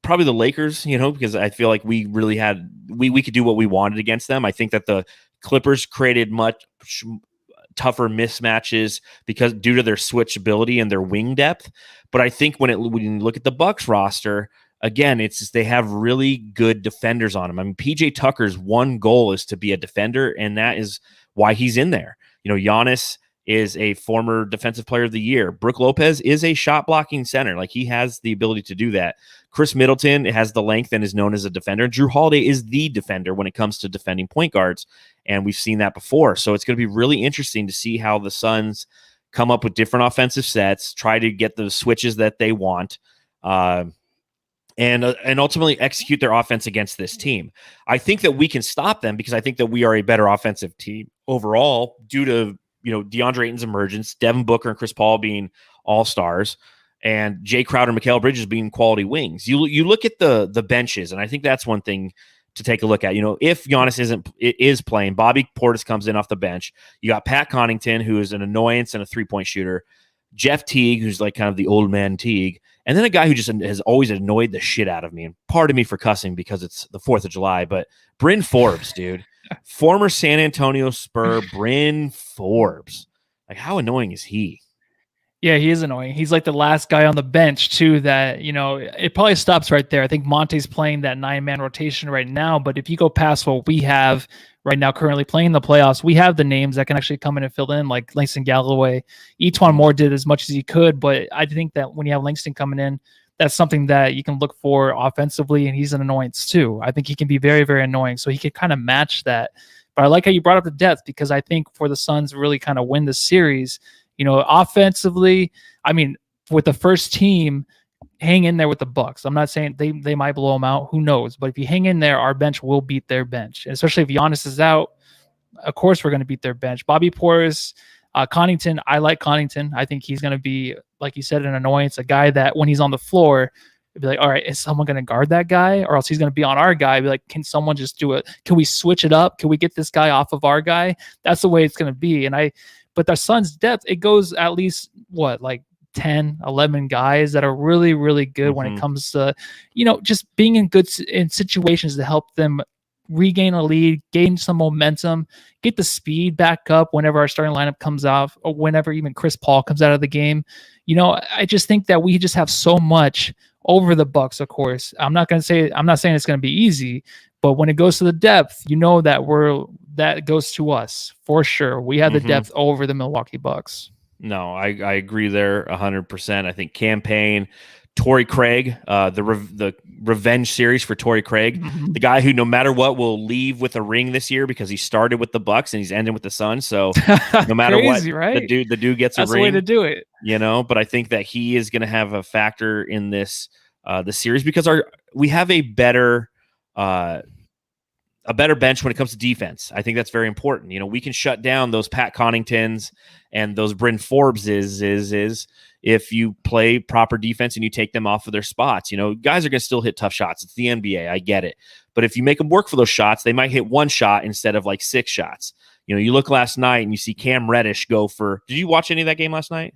probably the Lakers, because I feel like we really had, we could do what we wanted against them. I think that the Clippers created much tougher mismatches because due to their switchability and their wing depth. But I think when you look at the Bucks roster, again, it's just they have really good defenders on them. I mean, PJ Tucker's one goal is to be a defender, and that is why he's in there. Giannis is a former defensive player of the year. Brook Lopez is a shot blocking center. He has the ability to do that. Chris Middleton has the length and is known as a defender. Drew Holiday is the defender when it comes to defending point guards, and we've seen that before. So it's going to be really interesting to see how the Suns come up with different offensive sets, try to get the switches that they want, and ultimately execute their offense against this team. I think that we can stop them because I think that we are a better offensive team overall due to DeAndre Ayton's emergence, Devin Booker and Chris Paul being all-stars, and Jay Crowder and Mikal Bridges being quality wings. You look at the benches, and I think that's one thing to take a look at. If Giannis is playing, Bobby Portis comes in off the bench. You got Pat Connaughton, who is an annoyance and a three-point shooter. Jeff Teague, who's kind of the old man Teague, and then a guy who just has always annoyed the shit out of me. And pardon me for cussing because it's the 4th of July, but Bryn Forbes, dude. Former San Antonio Spur, Bryn Forbes. How annoying is he? Yeah, he is annoying. He's the last guy on the bench too that, it probably stops right there. I think Monte's playing that 9-man rotation right now, but if you go past what we have right now currently playing in the playoffs, we have the names that can actually come in and fill in, like Langston Galloway. Etuan Moore did as much as he could, but I think that when you have Langston coming in, that's something that you can look for offensively, and he's an annoyance too. I think he can be very, very annoying, so he could kind of match that. But I like how you brought up the depth, because I think for the Suns to really kind of win the series, offensively, I mean, with the first team, hang in there with the Bucks. I'm not saying they might blow them out. Who knows? But if you hang in there, our bench will beat their bench. And especially if Giannis is out, of course we're going to beat their bench. Bobby Portis, Connaughton, I like Connaughton. I think he's going to be, like you said, an annoyance, a guy that when he's on the floor, it'd be like, all right, is someone going to guard that guy? Or else he's going to be on our guy. Be like, can someone just do it? Can we switch it up? Can we get this guy off of our guy? That's the way it's going to be. But the Suns' depth, it goes at least, 10, 11 guys that are really, really good when it comes to, just being in situations to help them regain a lead, gain some momentum, get the speed back up whenever our starting lineup comes off, or whenever even Chris Paul comes out of the game. I just think that we just have so much over the Bucks. Of course, I'm not saying it's going to be easy, but when it goes to the depth, that goes to us for sure. We have the depth over the Milwaukee Bucks. No, I agree there 100%. I think campaign, Torrey Craig, the revenge series for Torrey Craig, the guy who no matter what will leave with a ring this year because he started with the Bucks and he's ending with the Suns. So no matter Crazy, what, right? the dude gets That's a ring. the way to do it. But I think that he is going to have a factor in this the series because we have a better bench when it comes to defense. I think that's very important. We can shut down those Pat Connaughtons and those Bryn Forbeses if you play proper defense and you take them off of their spots. Guys are going to still hit tough shots. It's the NBA. I get it. But if you make them work for those shots, they might hit one shot instead of like 6 shots. You look last night and you see Cam Reddish go for – did you watch any of that game last night?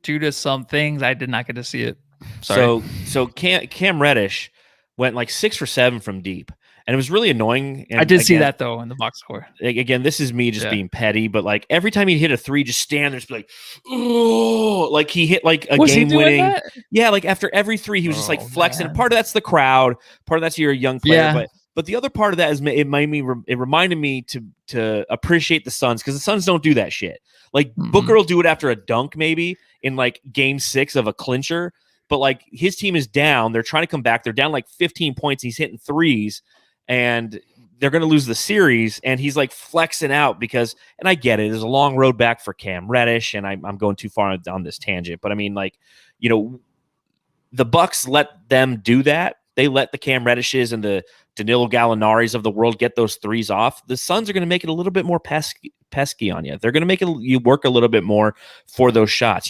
Due to some things, I did not get to see it. Sorry. So Cam Reddish went like 6 for 7 from deep. And it was really annoying. And I did see that, though, in the box score. Again, this is me just being petty, but like every time he'd hit a 3, just stand there and be like, oh, like he hit like a game-winning. Yeah, like after every 3, he was just like flexing. Man. Part of that's the crowd. Part of that's you're a young player. Yeah. But the other part of that is it reminded me to appreciate the Suns because the Suns don't do that shit. Like Booker will do it after a dunk maybe in like game 6 of a clincher. But like his team is down. They're trying to come back. They're down like 15 points. He's hitting 3s. And they're going to lose the series, and he's like flexing out because, and I get it, there's a long road back for Cam Reddish, and I'm going too far on this tangent, but I mean, like, the Bucks let them do that. They let the Cam Reddishes and the Danilo Gallinaris of the world get those 3s off. The Suns are going to make it a little bit more pesky on you. They're going to make you work a little bit more for those shots.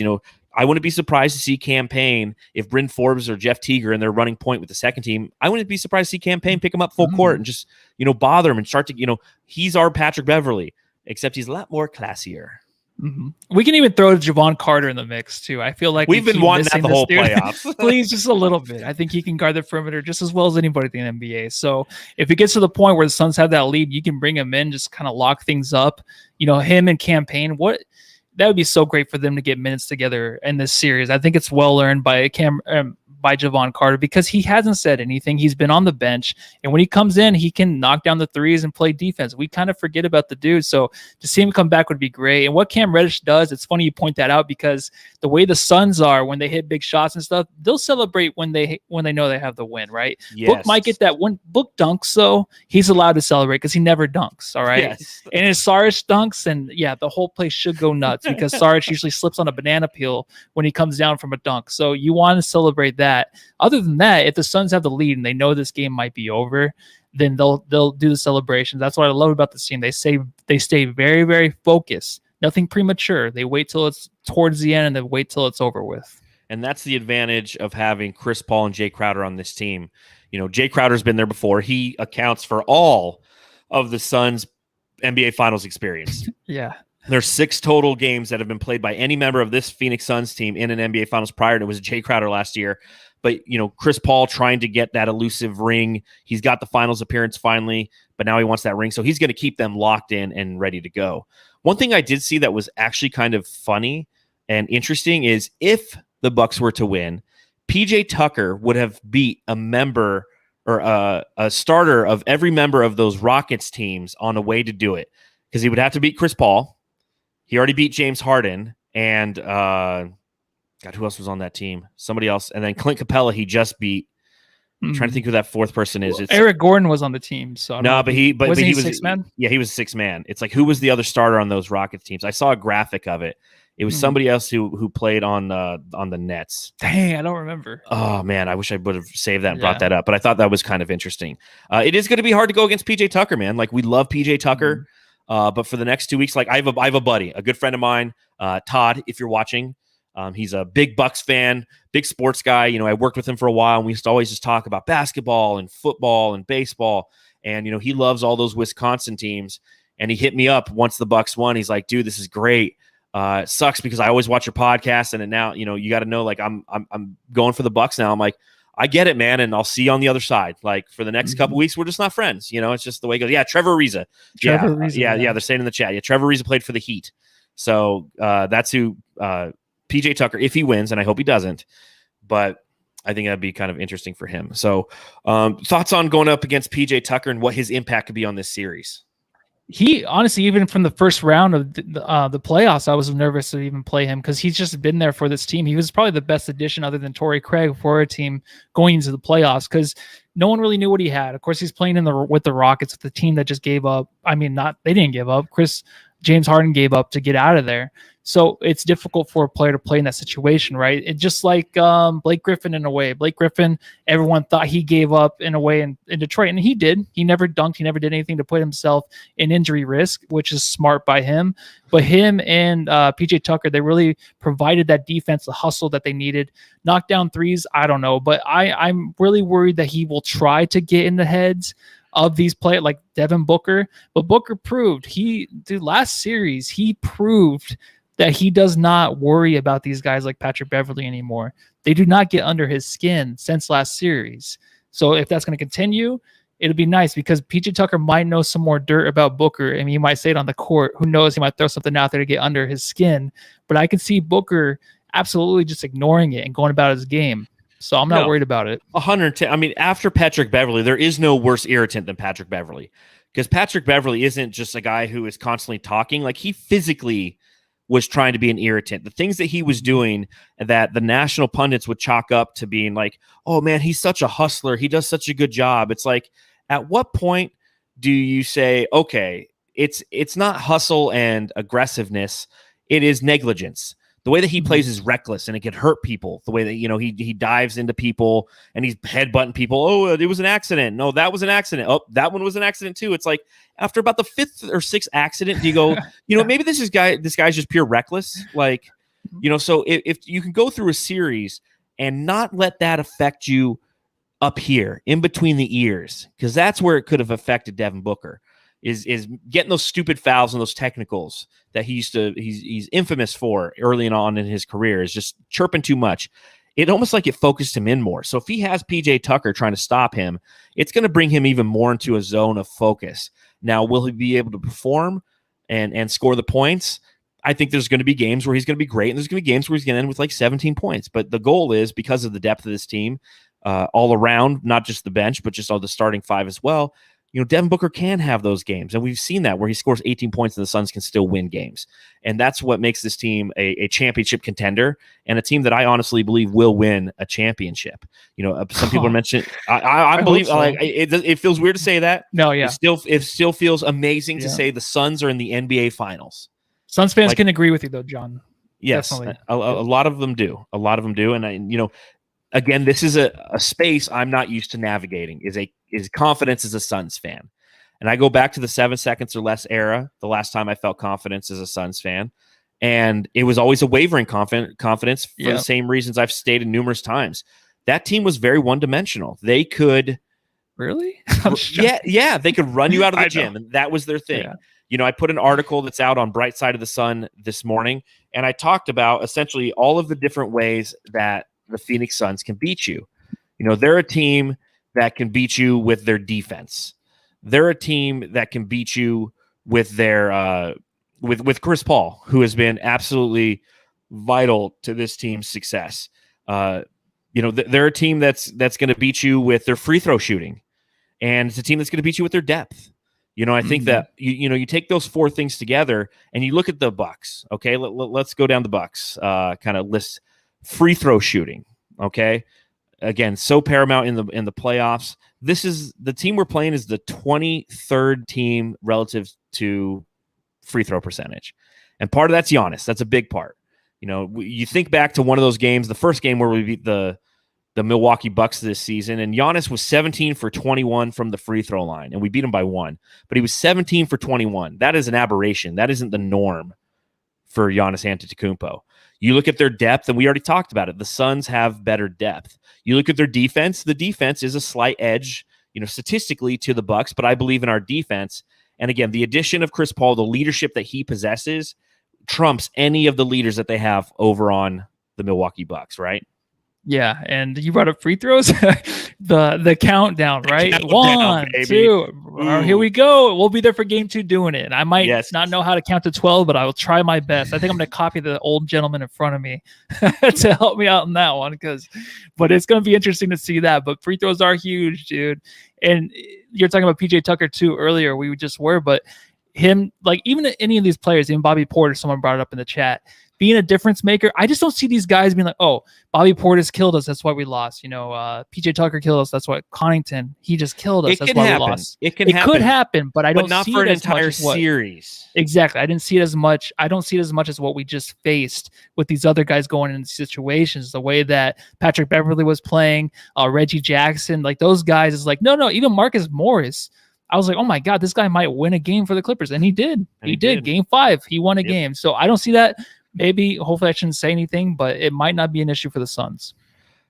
I wouldn't be surprised to see campaign if Bryn Forbes or Jeff Teager and they're running point with the second team. I wouldn't be surprised to see campaign pick him up full court and just, bother him and start to, he's our Patrick Beverley, except he's a lot more classier. We can even throw Javon Carter in the mix too. I feel like we've been wanting that the whole playoffs. Please, just a little bit. I think he can guard the perimeter just as well as anybody in the NBA. So if it gets to the point where the Suns have that lead, you can bring him in, just kind of lock things up. Him and campaign. That would be so great for them to get minutes together in this series. I think it's well earned by Javon Carter because he hasn't said anything. He's been on the bench, and when he comes in, he can knock down the 3s and play defense. We kind of forget about the dude, so to see him come back would be great. And what Cam Reddish does, it's funny you point that out because the way the Suns are when they hit big shots and stuff, they'll celebrate when they know they have the win, right? Yes. Book might get that one. Book dunks, though, he's allowed to celebrate because he never dunks, all right? Yes. And if Saric dunks, and the whole place should go nuts because Saric usually slips on a banana peel when he comes down from a dunk. So you want to celebrate that. Other than that, if the Suns have the lead and they know this game might be over, then they'll do the celebrations. That's what I love about this team. They stay very, very focused. Nothing premature. They wait till it's towards the end and then wait till it's over with. And that's the advantage of having Chris Paul and Jay Crowder on this team. Jay Crowder's been there before. He accounts for all of the Suns' NBA Finals experience. Yeah. There's 6 total games that have been played by any member of this Phoenix Suns team in an NBA Finals prior, and it was Jay Crowder last year. But, Chris Paul trying to get that elusive ring. He's got the finals appearance finally, but now he wants that ring. So he's going to keep them locked in and ready to go. One thing I did see that was actually kind of funny and interesting is if the Bucks were to win, PJ Tucker would have beat a member or a starter of every member of those Rockets teams on a way to do it because he would have to beat Chris Paul. He already beat James Harden and God, who else was on that team? Somebody else. And then Clint Capella, he just beat. I'm trying to think who that 4th person is. It's Eric Gordon was on the team. So but he was 6-man? Yeah, he was 6-man. It's like, who was the other starter on those Rockets teams? I saw a graphic of it. It was somebody else who played on the Nets. Dang, I don't remember. Oh man, I wish I would have saved that and brought that up. But I thought that was kind of interesting. It is going to be hard to go against PJ Tucker, man. Like we love PJ Tucker. But for the next 2 weeks, like I have a buddy, a good friend of mine, Todd, if you're watching, he's a big Bucks fan, big sports guy. I worked with him for a while and we used to always just talk about basketball and football and baseball. And, he loves all those Wisconsin teams. And he hit me up once the Bucks won. He's like, dude, this is great. It sucks because I always watch your podcast and now, you got to know, like I'm going for the Bucks now. I'm like, I get it, man, and I'll see you on the other side. Like for the next couple weeks, we're just not friends. It's just the way it goes. Yeah, Trevor Ariza. Yeah, they're saying in the chat. Yeah, Trevor Ariza played for the Heat, so that's who PJ Tucker, if he wins, and I hope he doesn't, but I think that'd be kind of interesting for him. So, thoughts on going up against PJ Tucker and what his impact could be on this series? He honestly, even from the first round of the playoffs, I was nervous to even play him because he's just been there for this team. He was probably the best addition other than Torrey Craig for a team going into the playoffs because no one really knew what he had. Of course, he's playing with the Rockets, with the team that just gave up. I mean, they didn't give up. James Harden gave up to get out of there. So it's difficult for a player to play in that situation, right? It's just like Blake Griffin in a way. Blake Griffin, everyone thought he gave up in a way in Detroit, and he did. He never dunked. He never did anything to put himself in injury risk, which is smart by him. But him and PJ Tucker, they really provided that defense, the hustle that they needed. Knock down threes, I don't know. But I'm really worried that he will try to get in the heads of these players like Devin Booker. But Booker proved last series, he proved that he does not worry about these guys like Patrick Beverley anymore. They do not get under his skin since last series. So if that's going to continue, it'll be nice because PJ Tucker might know some more dirt about Booker. I mean, he might say it on the court. Who knows? He might throw something out there to get under his skin. But I can see Booker absolutely just ignoring it and going about his game. So I'm not worried about it. 110. I mean, after Patrick Beverley, there is no worse irritant than Patrick Beverley because Patrick Beverley isn't just a guy who is constantly talking. Like he physically was trying to be an irritant. The things that he was doing that the national pundits would chalk up to being like, oh man, he's such a hustler. He does such a good job. It's like, at what point do you say, okay, it's not hustle and aggressiveness. It is negligence. The way that he plays is reckless and it can hurt people. The way that, he dives into people and he's headbutting people. Oh, it was an accident. No, that was an accident. Oh, that one was an accident too. It's like after about the fifth or sixth accident, do you go, maybe this guy's just pure reckless. Like, so if you can go through a series and not let that affect you up here in between the ears, because that's where it could have affected Devin Booker. Is getting those stupid fouls and those technicals that he's infamous for early on in his career, is just chirping too much. It almost like it focused him in more. So if he has PJ Tucker trying to stop him, it's going to bring him even more into a zone of focus. Now, will he be able to perform and score the points? I think there's going to be games where he's going to be great, and there's going to be games where he's going to end with like 17 points. But the goal is, because of the depth of this team, all around, not just the bench, but just all the starting five as well, Devin Booker can have those games. And we've seen that where he scores 18 points and the Suns can still win games. And that's what makes this team a championship contender and a team that I honestly believe will win a championship. Some people are mentioning, I believe so. Like it feels weird to say that. No, yeah. It still feels amazing to say the Suns are in the NBA finals. Suns fans can agree with you though, John. Yes. Definitely. A lot of them do. A lot of them do. And again, this is a space I'm not used to navigating, is confidence as a Suns fan. And I go back to the 7 seconds or less era, the last time I felt confidence as a Suns fan. And it was always a wavering confidence for the same reasons I've stated numerous times. That team was very one-dimensional. They could... Really? Yeah, they could run you out of the gym, and that was their thing. Yeah. I put an article that's out on Bright Side of the Sun this morning, and I talked about essentially all of the different ways that the Phoenix Suns can beat you. They're a team that can beat you with their defense. They're a team that can beat you with their with Chris Paul, who has been absolutely vital to this team's success. They're a team that's going to beat you with their free throw shooting, and it's a team that's going to beat you with their depth. I think that you take those four things together and you look at the Bucks. Okay, let's go down the Bucks kind of list. Free throw shooting, okay? Again, so paramount in the playoffs. This is the team we're playing is the 23rd team relative to free throw percentage. And part of that's Giannis. That's a big part. You think back to one of those games, the first game where we beat the Milwaukee Bucks this season, and Giannis was 17 for 21 from the free throw line, and we beat him by 1. But he was 17 for 21. That is an aberration. That isn't the norm for Giannis Antetokounmpo. You look at their depth, and we already talked about it. The Suns have better depth. You look at their defense. The defense is a slight edge, statistically to the Bucks, but I believe in our defense. And again, the addition of Chris Paul, the leadership that he possesses, trumps any of the leaders that they have over on the Milwaukee Bucks, right? Yeah, and you brought up free throws, the countdown, right? Countdown, 1, baby. 2. Here we go. We'll be there for game 2 doing it. And I might Yes. not know how to count to 12, but I will try my best. I think I'm going to copy the old gentleman in front of me to help me out in that one, but it's going to be interesting to see that. But free throws are huge, dude. And you're talking about PJ Tucker too earlier. We just were, but him, like even any of these players, even Bobby Porter, someone brought it up in the chat, being a difference maker. I just don't see these guys being like, oh, Bobby Portis killed us, that's why we lost. PJ Tucker killed us, that's why Connington, he just killed us, that's why we lost. It could happen, but I don't not see for it an as much entire as what, series. Exactly. I didn't see it as much. I don't see it as much as what we just faced with these other guys going into situations. The way that Patrick Beverly was playing, Reggie Jackson, like those guys is like, no, even Marcus Morris. I was like, oh my God, this guy might win a game for the Clippers. And he did. He did. Game 5, he won a game. So I don't see that. Maybe, hopefully I shouldn't say anything, but it might not be an issue for the Suns.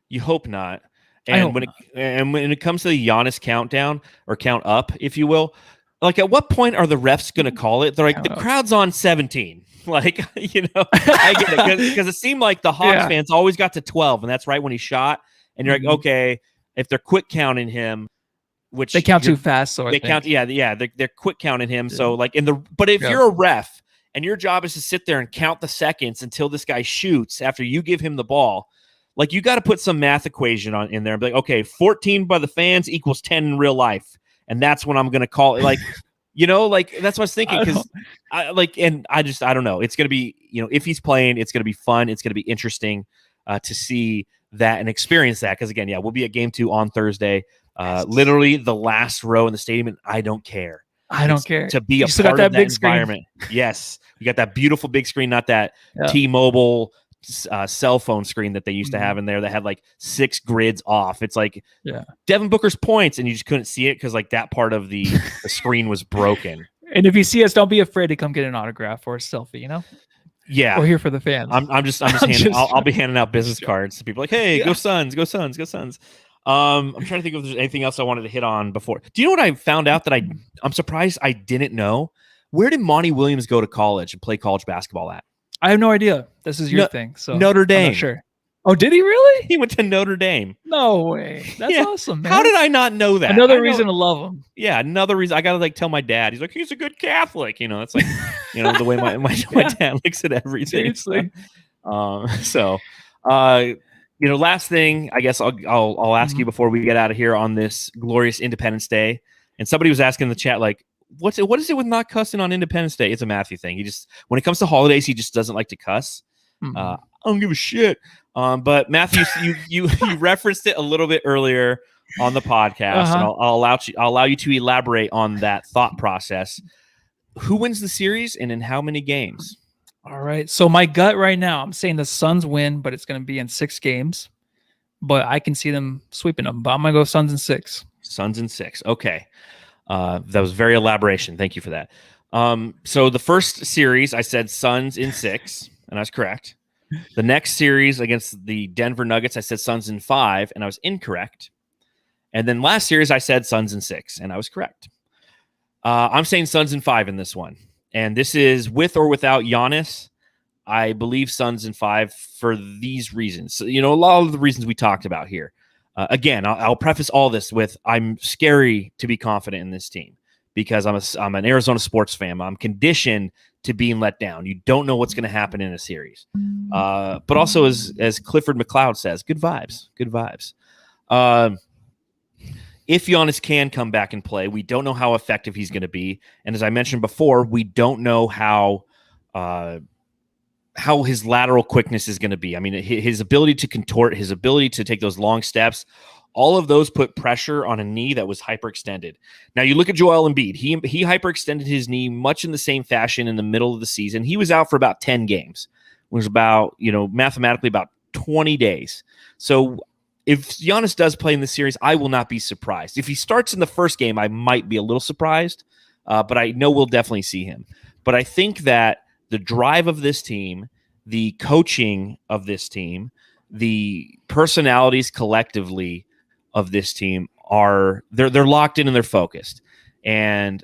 You hope not. And when it comes to the Giannis countdown or count up, if you will, like at what point are the refs going to call it? They're like, the crowd's on 17. Like, I get it because it seemed like the Hawks fans always got to 12, and that's right when he shot. And you're like, okay, if they're quick counting him, which they count too fast, so they count, they're quick counting him. Yeah. So like but if you're a ref and your job is to sit there and count the seconds until this guy shoots after you give him the ball, like you got to put some math equation in there and be like, okay, 14 by the fans equals 10 in real life, and that's when I'm going to call it. Like, like that's what I was thinking because I don't know. It's going to be, if he's playing, it's going to be fun. It's going to be interesting to see that and experience that because again, we'll be at game 2 on Thursday. Literally the last row in the stadium, and I don't care. I don't care to be a part of that environment. Yes, we got that beautiful big screen, not that T-Mobile cell phone screen that they used to have in there that had like 6 grids off. It's like Devin Booker's points, and you just couldn't see it because like that part of the screen was broken. And if you see us, don't be afraid to come get an autograph or a selfie. Yeah, we're here for the fans. I'll be handing out business cards to people like, hey, go Suns, go Suns, go Suns. I'm trying to think if there's anything else I wanted to hit on before. Do you know what I found out that I'm surprised I didn't know? Where did Monty Williams go to college and play college basketball at? I have no idea. This is your thing. So Notre Dame. I'm not sure. Oh, did he really? He went to Notre Dame. No way. That's awesome, man. How did I not know that? Another reason to love him. Yeah, another reason. I gotta tell my dad. He's like, he's a good Catholic. That's like, the way my dad looks at everything. Seriously. Last thing, I guess I'll ask you before we get out of here on this glorious Independence Day. And somebody was asking in the chat, like, what is it with not cussing on Independence Day? It's a Matthew thing. He just, when it comes to holidays, he just doesn't like to cuss. I don't give a shit. But Matthew, you referenced it a little bit earlier on the podcast, and I'll allow you to elaborate on that thought process. Who wins the series, and in how many games? All right. So my gut right now, I'm saying the Suns win, but it's going to be in 6 games. But I can see them sweeping them. But I'm going to go Suns in 6. Suns in 6. Okay. That was very elaboration. Thank you for that. So the first series, I said Suns in 6, and I was correct. The next series against the Denver Nuggets, I said Suns in 5, and I was incorrect. And then last series, I said Suns in 6, and I was correct. I'm saying Suns in 5 in this one. And this is with or without Giannis. I believe Suns in 5 for these reasons. So, a lot of the reasons we talked about here. Again, I'll preface all this with I'm scary to be confident in this team because I'm an Arizona sports fan. I'm conditioned to being let down. You don't know what's going to happen in a series. But also, as Clifford McLeod says, good vibes. Good vibes. If Giannis can come back and play, we don't know how effective he's going to be. And as I mentioned before, we don't know how his lateral quickness is going to be. I mean, his ability to contort, his ability to take those long steps, all of those put pressure on a knee that was hyperextended. Now, you look at Joel Embiid. He hyperextended his knee much in the same fashion in the middle of the season. He was out for about 10 games. It was about, mathematically about 20 days. So if Giannis does play in the series, I will not be surprised. If he starts in the first game, I might be a little surprised, but I know we'll definitely see him. But I think that the drive of this team, the coaching of this team, the personalities collectively of this team they're locked in and they're focused. And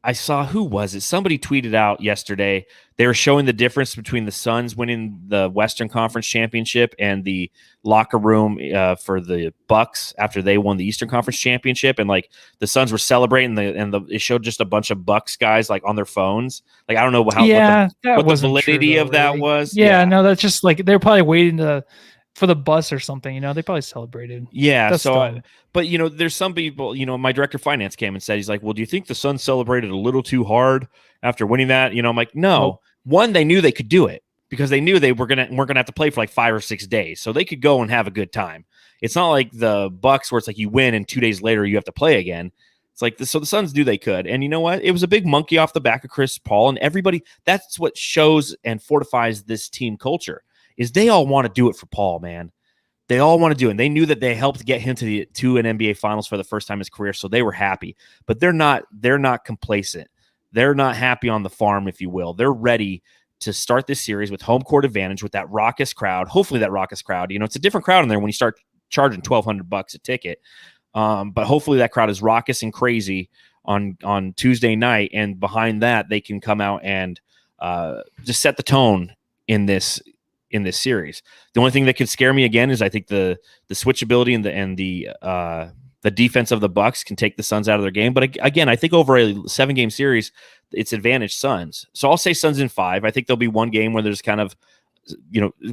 I saw, who was it? Somebody tweeted out yesterday. They were showing the difference between the Suns winning the Western Conference Championship and the locker room for the Bucks after they won the Eastern Conference Championship. And like the Suns were celebrating, it showed just a bunch of Bucks guys like on their phones. Like I don't know what the validity of that was. Yeah, no, that's just like they're probably waiting for the bus or something. They probably celebrated. Yeah. That's but there's some people. My director of finance came and said, he's like, well, do you think the Suns celebrated a little too hard after winning that? I'm like, no. Nope. One, they knew they could do it because they knew they weren't gonna have to play for like 5 or 6 days, so they could go and have a good time. It's not like the Bucks where it's like you win and 2 days later you have to play again. It's like so the Suns knew they could, and you know what? It was a big monkey off the back of Chris Paul and everybody. That's what shows and fortifies this team culture. Is they all want to do it for Paul, man. They all want to do it. And they knew that they helped get him to an NBA Finals for the first time in his career, so they were happy. But they're not complacent. They're not happy on the farm, if you will. They're ready to start this series with home court advantage with that raucous crowd. Hopefully that raucous crowd. It's a different crowd in there when you start charging $1,200 a ticket. But hopefully that crowd is raucous and crazy on Tuesday night, and behind that they can come out and just set the tone in this series. The only thing that could scare me again is I think the switchability and the defense of the Bucks can take the Suns out of their game. But again, I think over a 7-game series, it's advantage Suns. So I'll say Suns in 5. I think there'll be one game where there's kind of,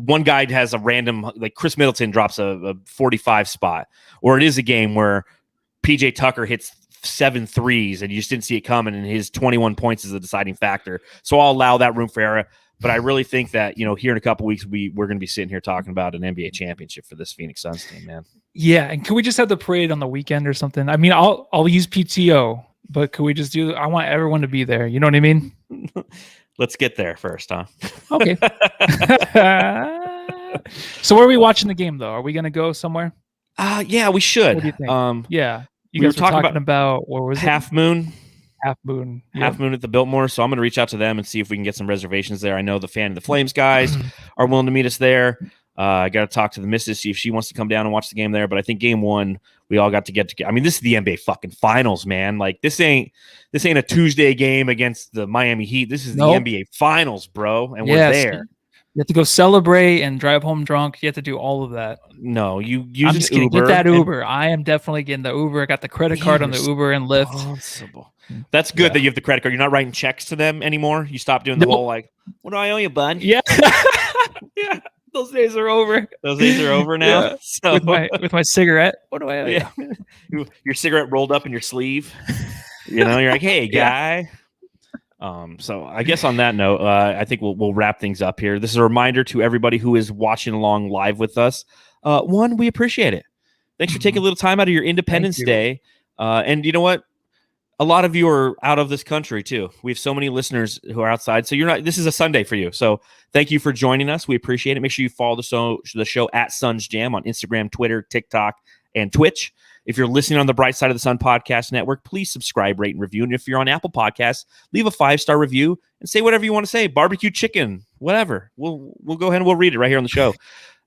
one guy has a random, like Chris Middleton drops a 45 spot, or it is a game where PJ Tucker hits 7 threes and you just didn't see it coming, and his 21 points is a deciding factor. So I'll allow that room for error. But I really think that, here in a couple of weeks, we're going to be sitting here talking about an NBA championship for this Phoenix Suns team, man. Yeah, and can we just have the parade on the weekend or something? I mean, I'll use PTO, but could we just I want everyone to be there. You know what I mean? Let's get there first, huh? Okay. So where are we watching the game, though? Are we going to go somewhere? Yeah, we should. What do you think? Yeah. You guys were talking about what was Half Moon. Half Moon. Half Moon at the Biltmore. So I'm going to reach out to them and see if we can get some reservations there. I know the Fan of the Flames guys are willing to meet us there. I got to talk to the missus, see if she wants to come down and watch the game there. But I think game 1, we all got to get together. I mean, this is the NBA fucking finals, man. Like this ain't a Tuesday game against the Miami Heat. This is the NBA finals, bro. And we're there. You have to go celebrate and drive home drunk. You have to do all of that. No, you use I'm just kidding. Get that Uber. I am definitely getting the Uber. I got the credit card on the Uber and Lyft. Responsible. That's good that you have the credit card. You're not writing checks to them anymore. You stop doing the whole like, what do I owe you, bud? Yeah. Yeah. Those days are over. Those days are over now. Yeah. So with my cigarette. What do I owe you? Your cigarette rolled up in your sleeve. You're like, hey, guy. So I guess on that note, I think we'll wrap things up here. This is a reminder to everybody who is watching along live with us. One, we appreciate it. Thanks for taking a little time out of your Independence Day. And you know what? A lot of you are out of this country too. We have so many listeners who are outside. So this is a Sunday for you. So thank you for joining us. We appreciate it. Make sure you follow the show at Suns Jam on Instagram, Twitter, TikTok, and Twitch. If you're listening on the Bright Side of the Sun Podcast Network, please subscribe, rate, and review. And if you're on Apple Podcasts, leave a 5-star review and say whatever you want to say. Barbecue chicken, whatever. We'll go ahead and we'll read it right here on the show.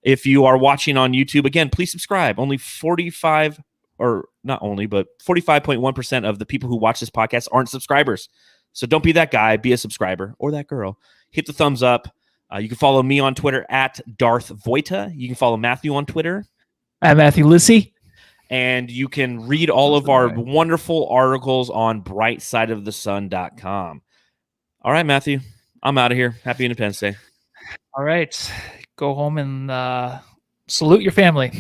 If you are watching on YouTube, again, please subscribe. Only 45.1% of the people who watch this podcast aren't subscribers. So don't be that guy. Be a subscriber or that girl. Hit the thumbs up. You can follow me on Twitter at Darth Voita. You can follow Matthew on Twitter at Matthew Lissy. And you can read all of our wonderful articles on brightsideofthesun.com. All right, Matthew, I'm out of here. Happy Independence Day. All right. Go home and salute your family.